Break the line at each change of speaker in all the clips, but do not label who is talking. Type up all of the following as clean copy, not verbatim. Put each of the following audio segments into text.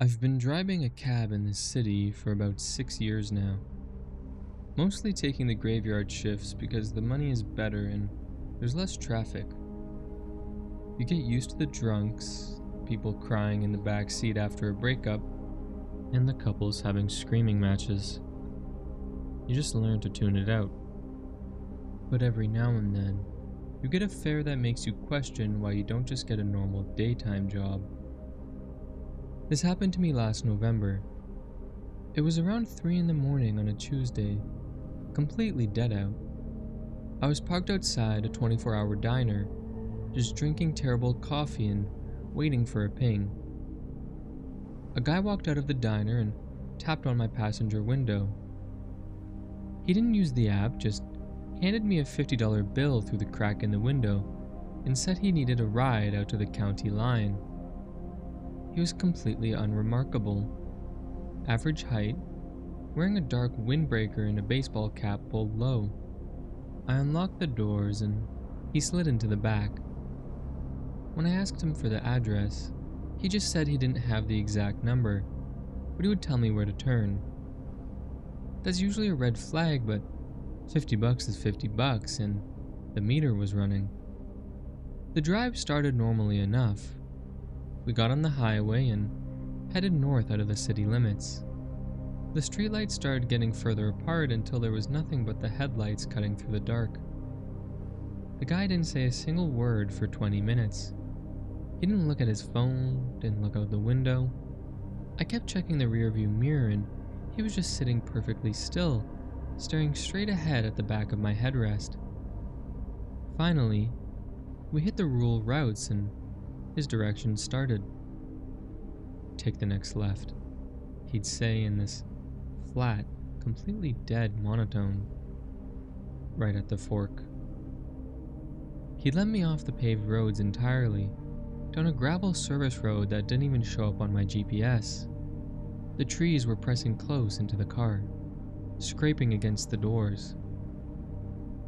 I've been driving a cab in this city for about 6 years now, mostly taking the graveyard shifts because the money is better and there's less traffic. You get used to the drunks, people crying in the back seat after a breakup, and the couples having screaming matches. You just learn to tune it out. But every now and then, you get a fare that makes you question why you don't just get a normal daytime job. This happened to me last November. It was around 3 in the morning on a Tuesday, completely dead out. I was parked outside a 24-hour diner, just drinking terrible coffee and waiting for a ping. A guy walked out of the diner and tapped on my passenger window. He didn't use the app, just handed me a $50 bill through the crack in the window and said he needed a ride out to the county line. He was completely unremarkable. Average height, wearing a dark windbreaker and a baseball cap pulled low. I unlocked the doors and he slid into the back. When I asked him for the address, he just said he didn't have the exact number, but he would tell me where to turn. That's usually a red flag, but $50 is $50 and the meter was running. The drive started normally enough. We got on the highway and headed north out of the city limits. The streetlights started getting further apart until there was nothing but the headlights cutting through the dark. The guy didn't say a single word for 20 minutes. He didn't look at his phone, didn't look out the window. I kept checking the rearview mirror and he was just sitting perfectly still, staring straight ahead at the back of my headrest. Finally, we hit the rural routes and his direction started. "Take the next left," he'd say in this flat, completely dead monotone, right at the fork. He'd let me off the paved roads entirely, down a gravel service road that didn't even show up on my GPS. The trees were pressing close into the car, scraping against the doors.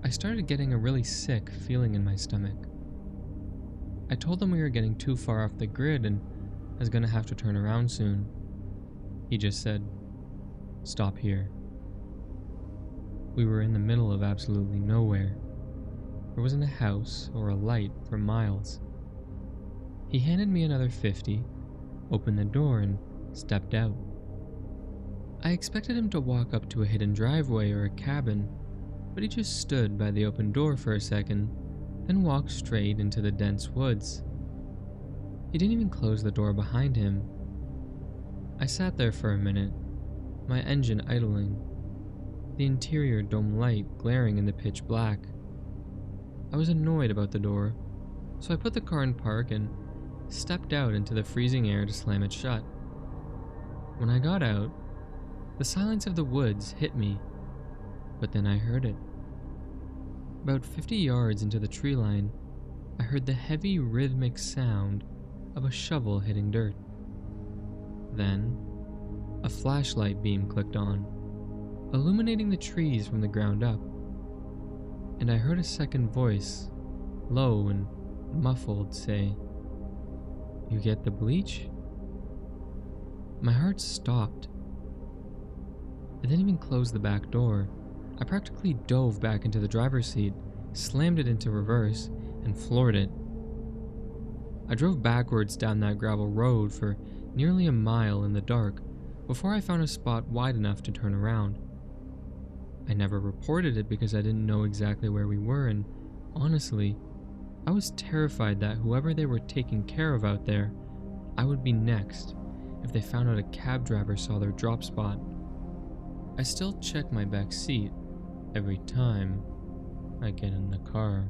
I started getting a really sick feeling in my stomach. I told him we were getting too far off the grid and I was gonna have to turn around soon. He just said, "Stop here." We were in the middle of absolutely nowhere. There wasn't a house or a light for miles. He handed me another 50, opened the door, and stepped out. I expected him to walk up to a hidden driveway or a cabin, but he just stood by the open door for a second, then walked straight into the dense woods. He didn't even close the door behind him. I sat there for a minute, my engine idling, the interior dome light glaring in the pitch black. I was annoyed about the door, so I put the car in park and stepped out into the freezing air to slam it shut. When I got out, the silence of the woods hit me, but then I heard it. About 50 yards into the tree line, I heard the heavy rhythmic sound of a shovel hitting dirt. Then, a flashlight beam clicked on, illuminating the trees from the ground up, and I heard a second voice, low and muffled, say, "You get the bleach?" My heart stopped. I didn't even close the back door. I practically dove back into the driver's seat, slammed it into reverse, and floored it. I drove backwards down that gravel road for nearly a mile in the dark before I found a spot wide enough to turn around. I never reported it because I didn't know exactly where we were, and honestly, I was terrified that whoever they were taking care of out there, I would be next if they found out a cab driver saw their drop spot. I still check my back seat every time I get in the car.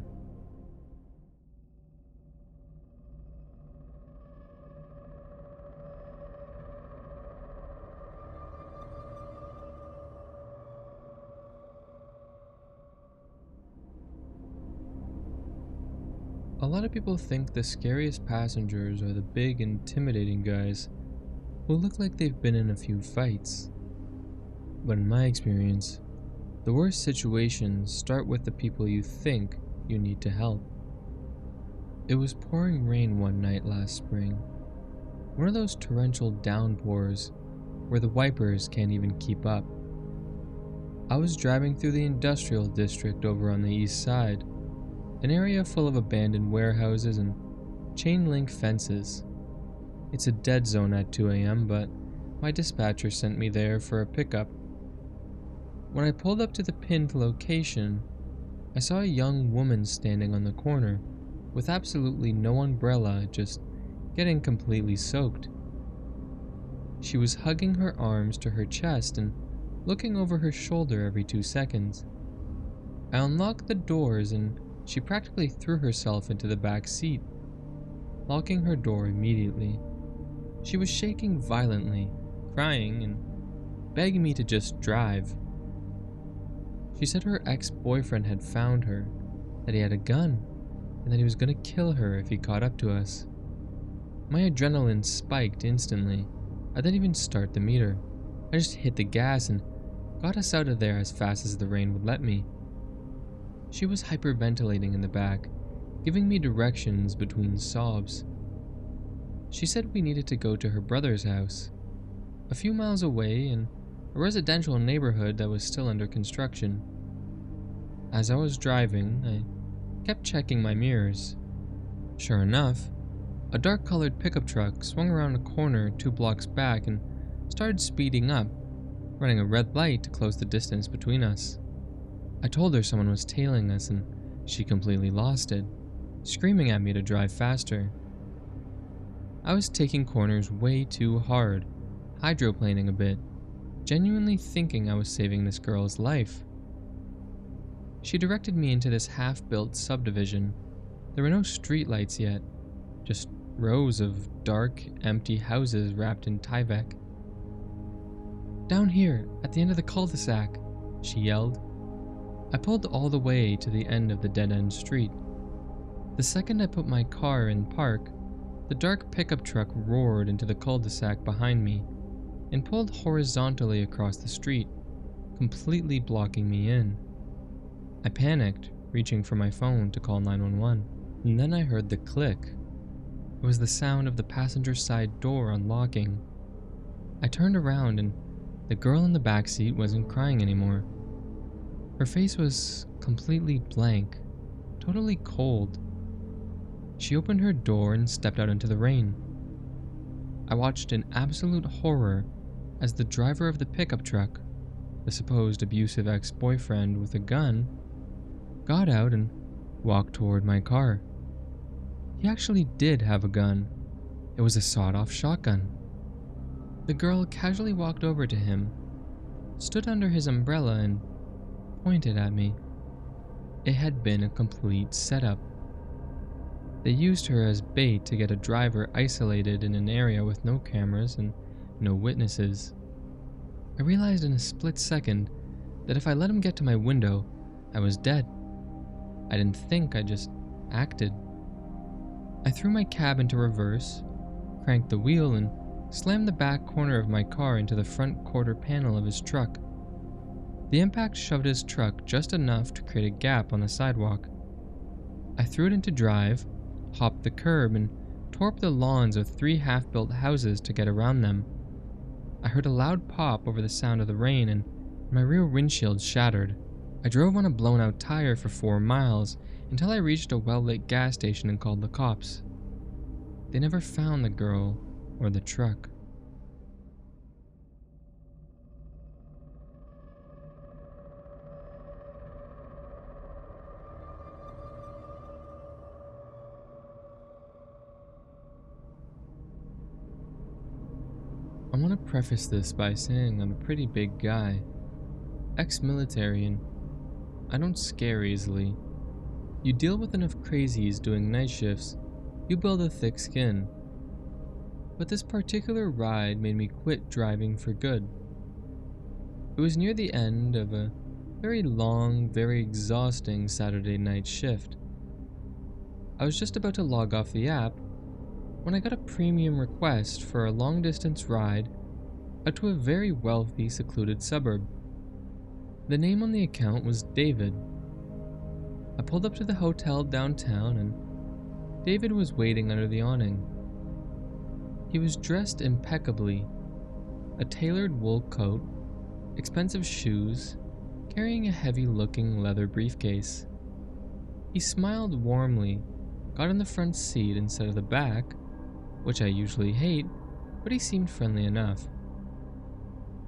A lot of people think the scariest passengers are the big, intimidating guys who look like they've been in a few fights. But in my experience, the worst situations start with the people you think you need to help. It was pouring rain one night last spring. One of those torrential downpours where the wipers can't even keep up. I was driving through the industrial district over on the east side, an area full of abandoned warehouses and chain link fences. It's a dead zone at 2 a.m., but my dispatcher sent me there for a pickup. When I pulled up to the pinned location, I saw a young woman standing on the corner with absolutely no umbrella, just getting completely soaked. She was hugging her arms to her chest and looking over her shoulder every 2 seconds. I unlocked the doors and she practically threw herself into the back seat, locking her door immediately. She was shaking violently, crying, and begging me to just drive. She said her ex-boyfriend had found her, that he had a gun, and that he was going to kill her if he caught up to us. My adrenaline spiked instantly. I didn't even start the meter. I just hit the gas and got us out of there as fast as the rain would let me. She was hyperventilating in the back, giving me directions between sobs. She said we needed to go to her brother's house, a few miles away in a residential neighborhood that was still under construction. As I was driving, I kept checking my mirrors. Sure enough, a dark-colored pickup truck swung around a corner 2 blocks back and started speeding up, running a red light to close the distance between us. I told her someone was tailing us and she completely lost it, screaming at me to drive faster. I was taking corners way too hard, hydroplaning a bit, genuinely thinking I was saving this girl's life. She directed me into this half-built subdivision. There were no streetlights yet, just rows of dark, empty houses wrapped in Tyvek. "Down here, at the end of the cul-de-sac," she yelled. I pulled all the way to the end of the dead-end street. The second I put my car in park, the dark pickup truck roared into the cul-de-sac behind me and pulled horizontally across the street, completely blocking me in. I panicked, reaching for my phone to call 911, and then I heard the click. It was the sound of the passenger side door unlocking. I turned around and the girl in the back seat wasn't crying anymore. Her face was completely blank, totally cold. She opened her door and stepped out into the rain. I watched in absolute horror as the driver of the pickup truck, the supposed abusive ex-boyfriend with a gun, got out and walked toward my car. He actually did have a gun. It was a sawed-off shotgun. The girl casually walked over to him, stood under his umbrella, and pointed at me. It had been a complete setup. They used her as bait to get a driver isolated in an area with no cameras and no witnesses. I realized in a split second that if I let him get to my window, I was dead. I didn't think, I just acted. I threw my cab into reverse, cranked the wheel, and slammed the back corner of my car into the front quarter panel of his truck. The impact shoved his truck just enough to create a gap on the sidewalk. I threw it into drive, hopped the curb, and tore up the lawns of 3 half-built houses to get around them. I heard a loud pop over the sound of the rain, and my rear windshield shattered. I drove on a blown-out tire for 4 miles until I reached a well-lit gas station and called the cops. They never found the girl or the truck. I want to preface this by saying I'm a pretty big guy, ex-military, and I don't scare easily. You deal with enough crazies doing night shifts, you build a thick skin. But this particular ride made me quit driving for good. It was near the end of a very long, very exhausting Saturday night shift. I was just about to log off the app when I got a premium request for a long-distance ride out to a very wealthy, secluded suburb. The name on the account was David. I pulled up to the hotel downtown and David was waiting under the awning. He He was dressed impeccably, a tailored wool coat, expensive shoes, carrying a heavy-looking leather briefcase. He smiled warmly, got in the front seat instead of the back, which I usually hate, but he seemed friendly enough.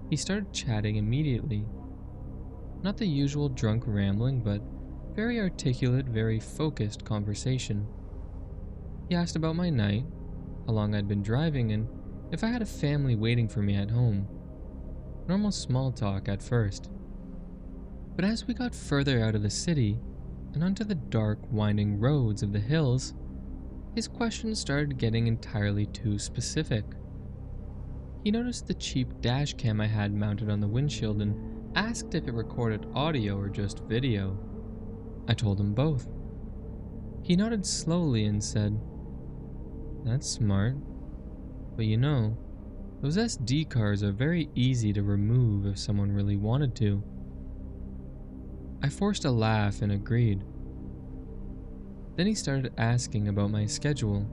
He started chatting immediately. Not the usual drunk rambling, but very articulate, very focused conversation. He asked about my night, how long I'd been driving, and if I had a family waiting for me at home. Normal small talk at first. But as we got further out of the city and onto the dark, winding roads of the hills, his questions started getting entirely too specific. He noticed the cheap dash cam I had mounted on the windshield and asked if it recorded audio or just video. I told him both. He nodded slowly and said, "That's smart. But you know, those SD cards are very easy to remove if someone really wanted to." I forced a laugh and agreed. Then he started asking about my schedule.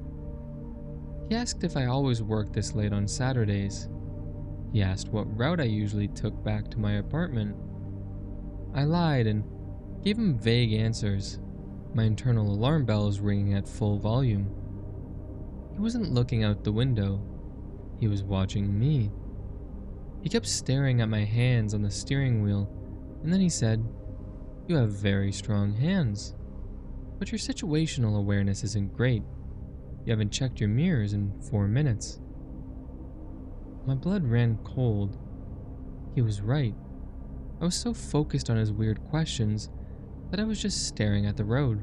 He asked if I always worked this late on Saturdays. He asked what route I usually took back to my apartment. I lied and gave him vague answers, my internal alarm bells ringing at full volume. He wasn't looking out the window. He was watching me. He kept staring at my hands on the steering wheel, and then he said, "You have very strong hands, but your situational awareness isn't great. You haven't checked your mirrors in 4 minutes." My blood ran cold. He was right. I was so focused on his weird questions that I was just staring at the road.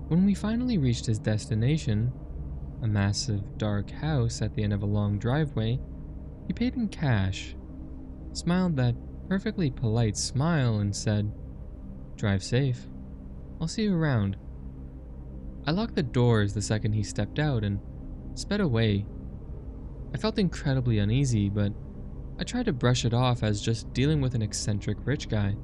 When we finally reached his destination, a massive dark house at the end of a long driveway, he paid in cash, smiled that perfectly polite smile and said, "Drive safe. I'll see you around." I locked the doors the second he stepped out and sped away. I felt incredibly uneasy, but I tried to brush it off as just dealing with an eccentric rich guy.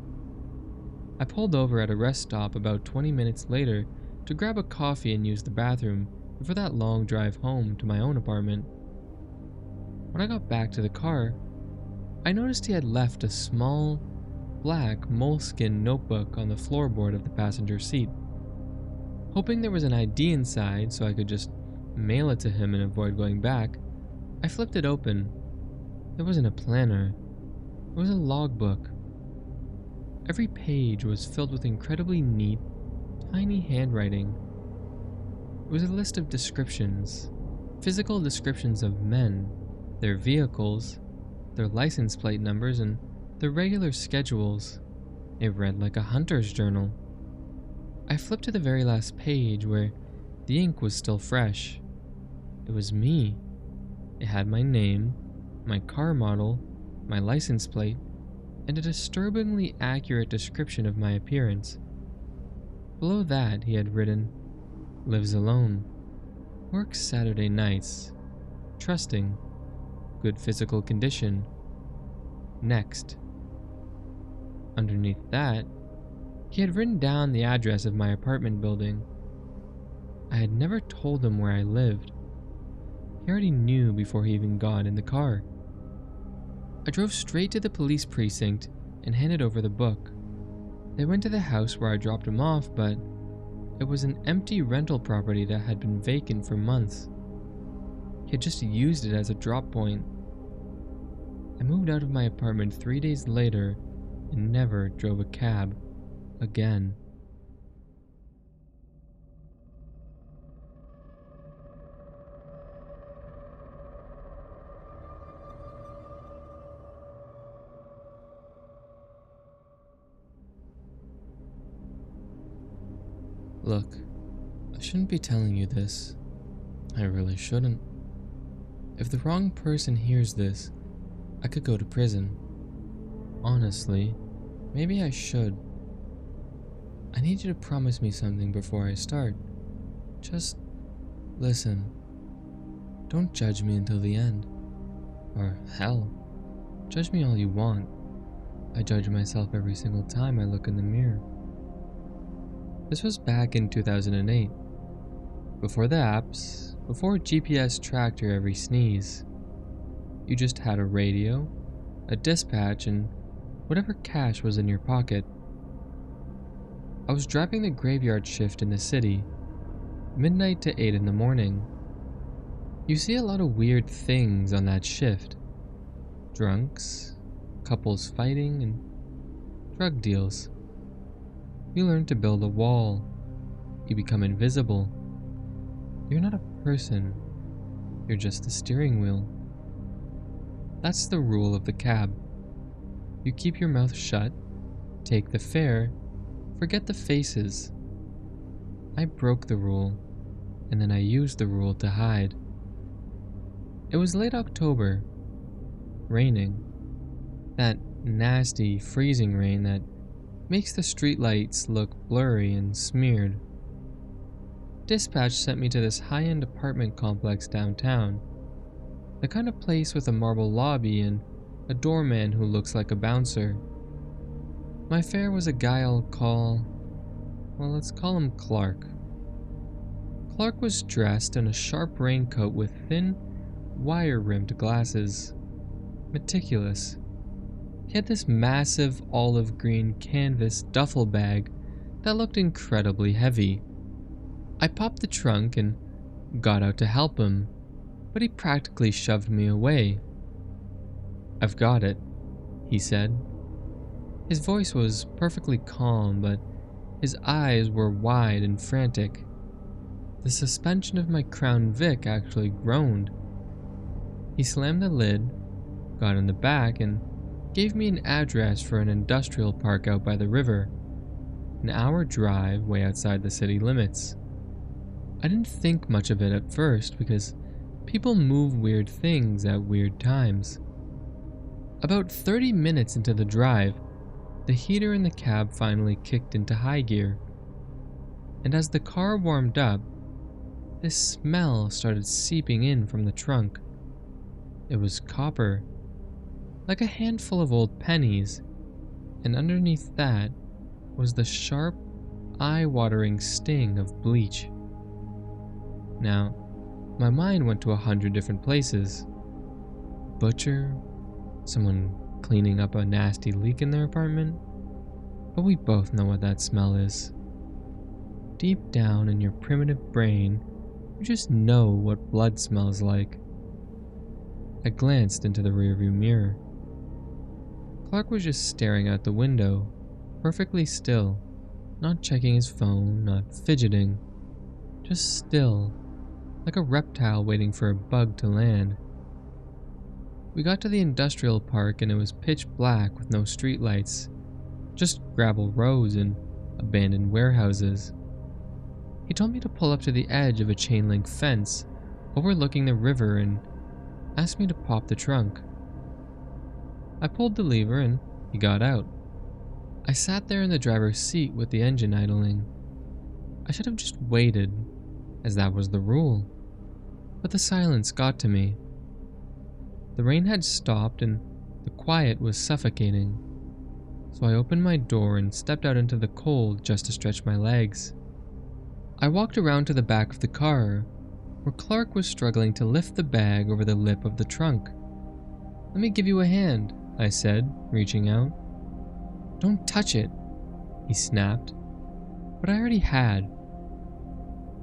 I pulled over at a rest stop about 20 minutes later to grab a coffee and use the bathroom before that long drive home to my own apartment. When I got back to the car, I noticed he had left a small, black moleskin notebook on the floorboard of the passenger seat. Hoping there was an ID inside so I could just mail it to him and avoid going back, I flipped it open. It wasn't a planner. It was a logbook. Every page was filled with incredibly neat, tiny handwriting. It was a list of descriptions, physical descriptions of men, their vehicles, their license plate numbers, and their regular schedules. It read like a hunter's journal. I flipped to the very last page where the ink was still fresh. It was me. It had my name, my car model, my license plate, and a disturbingly accurate description of my appearance. Below that, he had written, "Lives alone, works Saturday nights, trusting, good physical condition, next." Underneath that, he had written down the address of my apartment building. I had never told him where I lived. He already knew before he even got in the car. I drove straight to the police precinct and handed over the book. They went to the house where I dropped him off, but it was an empty rental property that had been vacant for months. He had just used it as a drop point. I moved out of my apartment 3 days later and never drove a cab again. Look, I shouldn't be telling you this. I really shouldn't. If the wrong person hears this, I could go to prison. Honestly, maybe I should. I need you to promise me something before I start. Just listen. Don't judge me until the end. Or hell, judge me all you want. I judge myself every single time I look in the mirror. This was back in 2008. Before the apps, before GPS tracked your every sneeze. You just had a radio, a dispatch, and whatever cash was in your pocket. I was driving the graveyard shift in the city, midnight to 8 in the morning. You see a lot of weird things on that shift. Drunks, couples fighting, and drug deals. You learn to build a wall. You become invisible. You're not a person. You're just the steering wheel. That's the rule of the cab. You keep your mouth shut, take the fare, forget the faces. I broke the rule, and then I used the rule to hide. It was late October, raining. That nasty, freezing rain that makes the streetlights look blurry and smeared. Dispatch sent me to this high-end apartment complex downtown. The kind of place with a marble lobby and a doorman who looks like a bouncer. My fare was a guy I'll call... well, let's call him Clark. Clark was dressed in a sharp raincoat with thin, wire-rimmed glasses. Meticulous. He had this massive olive green canvas duffel bag that looked incredibly heavy. I popped the trunk and got out to help him, but he practically shoved me away. "I've got it," he said. His voice was perfectly calm, but his eyes were wide and frantic. The suspension of my Crown Vic actually groaned. He slammed the lid, got in the back, and gave me an address for an industrial park out by the river, an hour drive way outside the city limits. I didn't think much of it at first because people move weird things at weird times. About 30 minutes into the drive, the heater in the cab finally kicked into high gear, and as the car warmed up, this smell started seeping in from the trunk. It was copper, like a handful of old pennies, and underneath that was the sharp, eye-watering sting of bleach. Now, my mind went to 100 different places. Butcher, someone cleaning up a nasty leak in their apartment, but we both know what that smell is. Deep down in your primitive brain, you just know what blood smells like. I glanced into the rearview mirror. Clark was just staring out the window, perfectly still, not checking his phone, not fidgeting, just still, like a reptile waiting for a bug to land. We got to the industrial park and it was pitch black with no streetlights, just gravel roads and abandoned warehouses. He told me to pull up to the edge of a chain-link fence overlooking the river and asked me to pop the trunk. I pulled the lever and he got out. I sat there in the driver's seat with the engine idling. I should have just waited, as that was the rule, but the silence got to me. The rain had stopped and the quiet was suffocating, so I opened my door and stepped out into the cold just to stretch my legs. I walked around to the back of the car, where Clark was struggling to lift the bag over the lip of the trunk. "Let me give you a hand," I said, reaching out. "Don't touch it," he snapped, but I already had.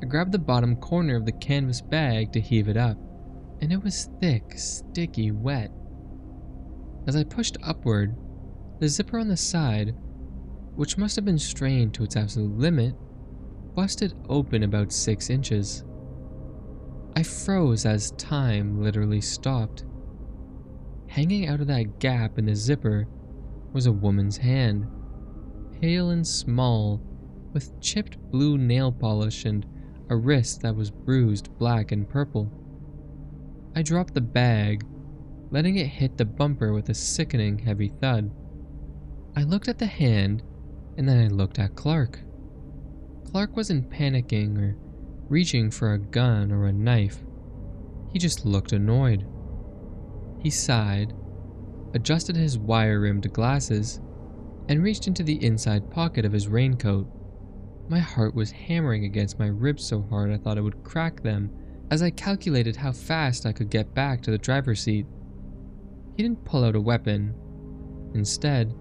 I grabbed the bottom corner of the canvas bag to heave it up, and it was thick, sticky, wet. As I pushed upward, the zipper on the side, which must have been strained to its absolute limit, busted open about 6 inches. I froze as time literally stopped. Hanging out of that gap in the zipper was a woman's hand, pale and small, with chipped blue nail polish and a wrist that was bruised black and purple. I dropped the bag, letting it hit the bumper with a sickening heavy thud. I looked at the hand, and then I looked at Clark. Clark wasn't panicking or reaching for a gun or a knife. He just looked annoyed. He sighed, adjusted his wire-rimmed glasses, and reached into the inside pocket of his raincoat. My heart was hammering against my ribs so hard I thought it would crack them As I calculated how fast I could get back to the driver's seat, he didn't pull out a weapon. Instead,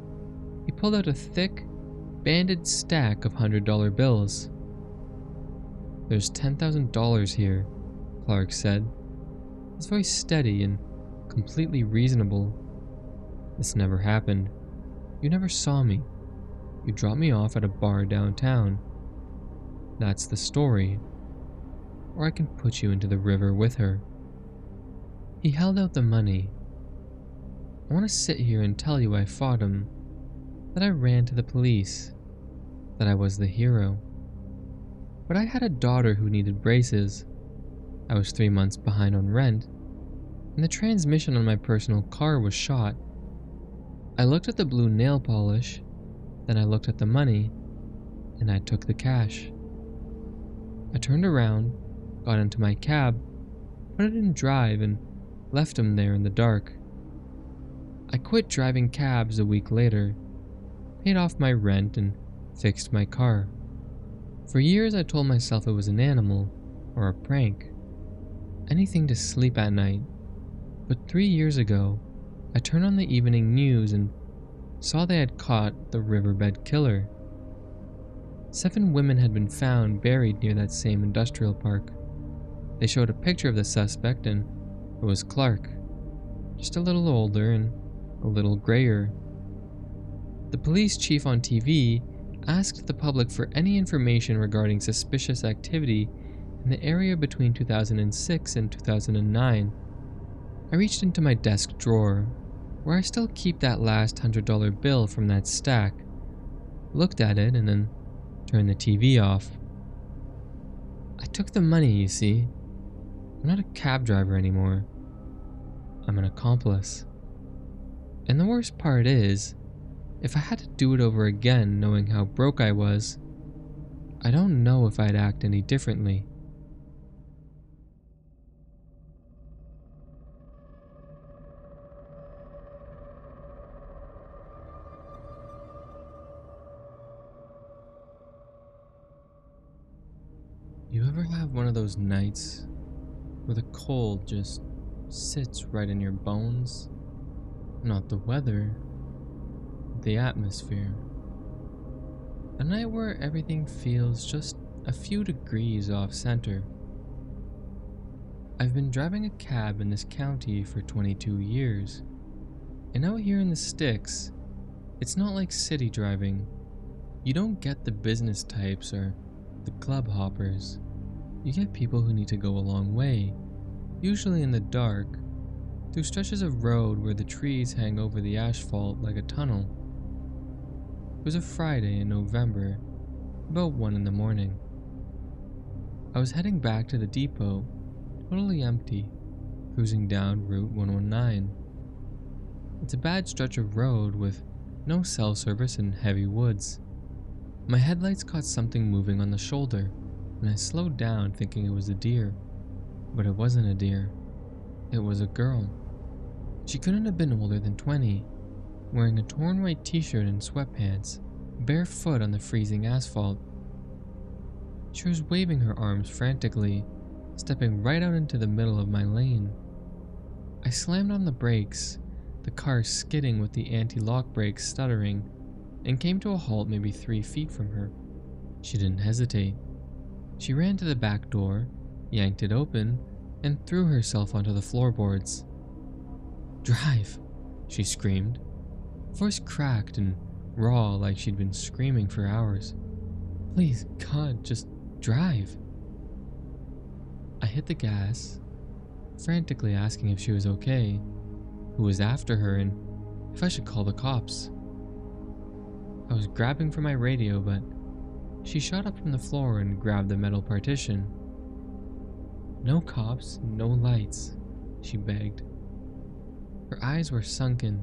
he pulled out a thick, banded stack of $100 bills. "There's $10,000 here," Clark said, his voice steady and completely reasonable. "This never happened. You never saw me. You dropped me off at a bar downtown. That's the story. Or I can put you into the river with her." He held out the money. "I want to sit here and tell you I fought him, that I ran to the police, that I was the hero. But I had a daughter who needed braces. I was 3 months behind on rent, and the transmission on my personal car was shot. I looked at the blue nail polish, then I looked at the money, and I took the cash. I turned around, got into my cab, put it in drive, and left him there in the dark. I quit driving cabs a week later, paid off my rent, and fixed my car. For years I told myself it was an animal or a prank, anything to sleep at night. But 3 years ago, I turned on the evening news and saw they had caught the riverbed killer. 7 women had been found buried near that same industrial park. They showed a picture of the suspect, and it was Clark, just a little older and a little grayer. The police chief on TV asked the public for any information regarding suspicious activity in the area between 2006 and 2009. I reached into my desk drawer, where I still keep that last $100 bill from that stack, looked at it, and then turned the TV off. I took the money, you see. I'm not a cab driver anymore. I'm an accomplice. And the worst part is, if I had to do it over again knowing how broke I was, I don't know if I'd act any differently. You ever have one of those nights where the cold just sits right in your bones? Not the weather, the atmosphere. A night where everything feels just a few degrees off center. I've been driving a cab in this county for 22 years, and out here in the sticks, it's not like city driving. You don't get the business types or the club hoppers. You get people who need to go a long way, usually in the dark, through stretches of road where the trees hang over the asphalt like a tunnel. It was a Friday in November, about 1 in the morning. I was heading back to the depot, totally empty, cruising down Route 119. It's a bad stretch of road with no cell service and heavy woods. My headlights caught something moving on the shoulder, and I slowed down thinking it was a deer. But it wasn't a deer. It was a girl. She couldn't have been older than 20, wearing a torn white t-shirt and sweatpants, barefoot on the freezing asphalt. She was waving her arms frantically, stepping right out into the middle of my lane. I slammed on the brakes, the car skidding with the anti-lock brakes stuttering, and came to a halt maybe 3 feet from her. She didn't hesitate. She ran to the back door, yanked it open, and threw herself onto the floorboards. "Drive!" she screamed, voice cracked and raw like she'd been screaming for hours. "Please, God, just drive!" I hit the gas, frantically asking if she was okay, who was after her, and if I should call the cops. I was grabbing for my radio, but she shot up from the floor and grabbed the metal partition. "No cops, no lights," she begged. Her eyes were sunken,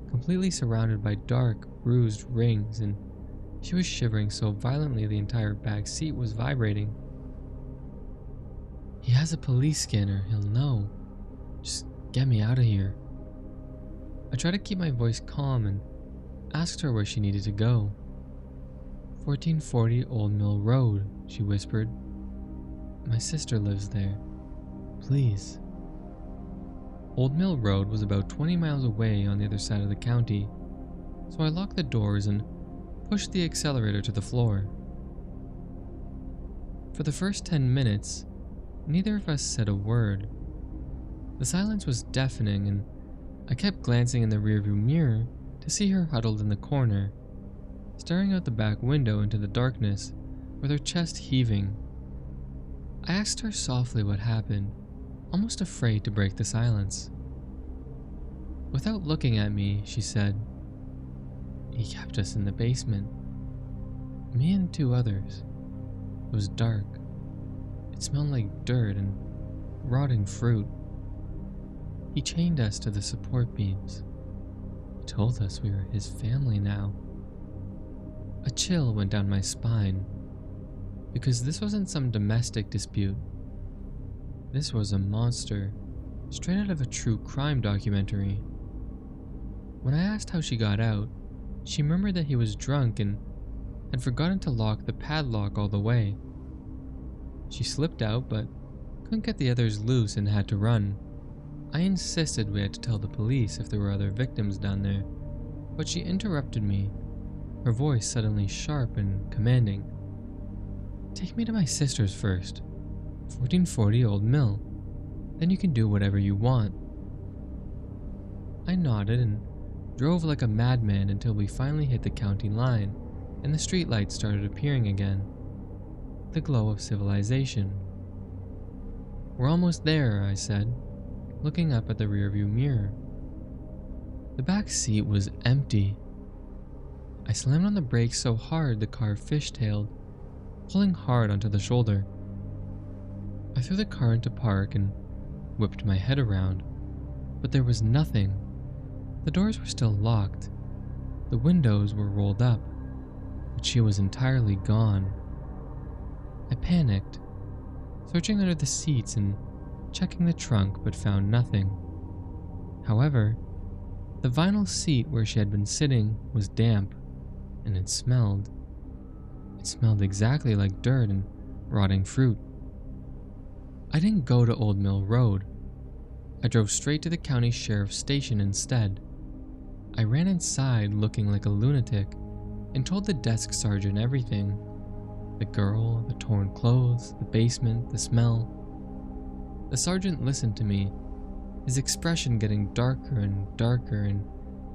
completely surrounded by dark, bruised rings, and she was shivering so violently the entire back seat was vibrating. "He has a police scanner, he'll know. Just get me out of here." I tried to keep my voice calm and asked her where she needed to go. 1440 Old Mill Road, she whispered. "My sister lives there." please." Old Mill Road was about 20 miles away on the other side of the county, so I locked the doors and pushed the accelerator to the floor. For the first 10 minutes, neither of us said a word. The silence was deafening, and I kept glancing in the rearview mirror to see her huddled in the corner, staring out the back window into the darkness with her chest heaving. I asked her softly what happened, almost afraid to break the silence. Without looking at me, she said, "He kept us in the basement. Me and 2 others. It was dark. It smelled like dirt and rotting fruit. He chained us to the support beams. He told us we were his family now." A chill went down my spine, because this wasn't some domestic dispute. This was a monster, straight out of a true crime documentary. When I asked how she got out, she murmured that he was drunk and had forgotten to lock the padlock all the way. She slipped out, but couldn't get the others loose and had to run. I insisted we had to tell the police if there were other victims down there, but she interrupted me, her voice suddenly sharp and commanding. "Take me to my sister's first, 1440 Old Mill. Then you can do whatever you want." I nodded and drove like a madman until we finally hit the county line and the streetlights started appearing again. The glow of civilization. "We're almost there," I said, looking up at the rearview mirror. The back seat was empty. I slammed on the brakes so hard the car fishtailed, pulling hard onto the shoulder. I threw the car into park and whipped my head around, but there was nothing. The doors were still locked. The windows were rolled up, but she was entirely gone. I panicked, searching under the seats and checking the trunk, but found nothing. However, the vinyl seat where she had been sitting was damp, and it smelled. It smelled exactly like dirt and rotting fruit. I didn't go to Old Mill Road. I drove straight to the county sheriff's station instead. I ran inside looking like a lunatic and told the desk sergeant everything. The girl, the torn clothes, the basement, the smell. The sergeant listened to me, his expression getting darker and darker, and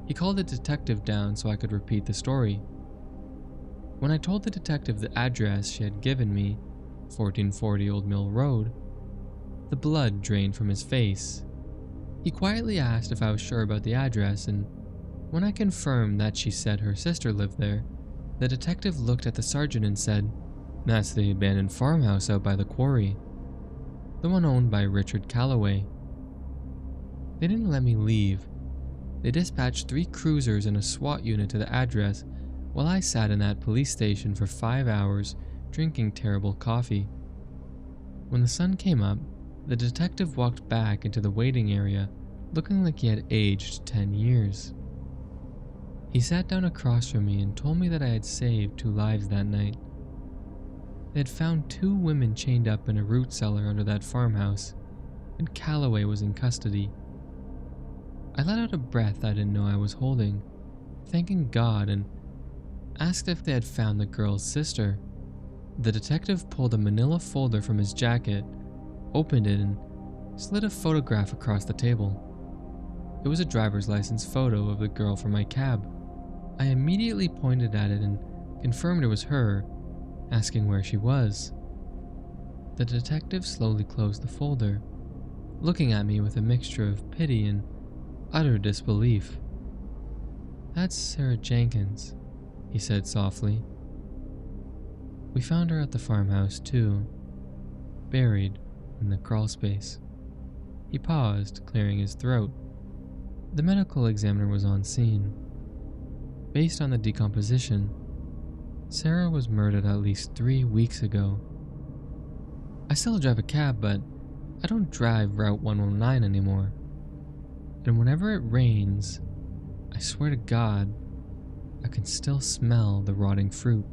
he called a detective down so I could repeat the story. When I told the detective the address she had given me, 1440 Old Mill Road, the blood drained from his face. He quietly asked if I was sure about the address, and when I confirmed that she said her sister lived there, the detective looked at the sergeant and said, "That's the abandoned farmhouse out by the quarry, the one owned by Richard Calloway." They didn't let me leave. They dispatched 3 cruisers and a SWAT unit to the address while I sat in that police station for 5 hours drinking terrible coffee. When the sun came up, the detective walked back into the waiting area looking like he had aged 10 years. He sat down across from me and told me that I had saved 2 lives that night. They had found 2 women chained up in a root cellar under that farmhouse, and Calloway was in custody. I let out a breath I didn't know I was holding, thanking God, and asked if they had found the girl's sister. The detective pulled a manila folder from his jacket, opened it, and slid a photograph across the table. It was a driver's license photo of the girl from my cab. I immediately pointed at it and confirmed it was her, asking where she was. The detective slowly closed the folder, looking at me with a mixture of pity and utter disbelief. "That's Sarah Jenkins," he said softly. "We found her at the farmhouse too, buried in the crawlspace." He paused, clearing his throat. The medical examiner was on scene. Based on the decomposition, Sarah was murdered at least 3 weeks ago. I still drive a cab, but I don't drive Route 109 anymore. And whenever it rains, I swear to God, I can still smell the rotting fruit.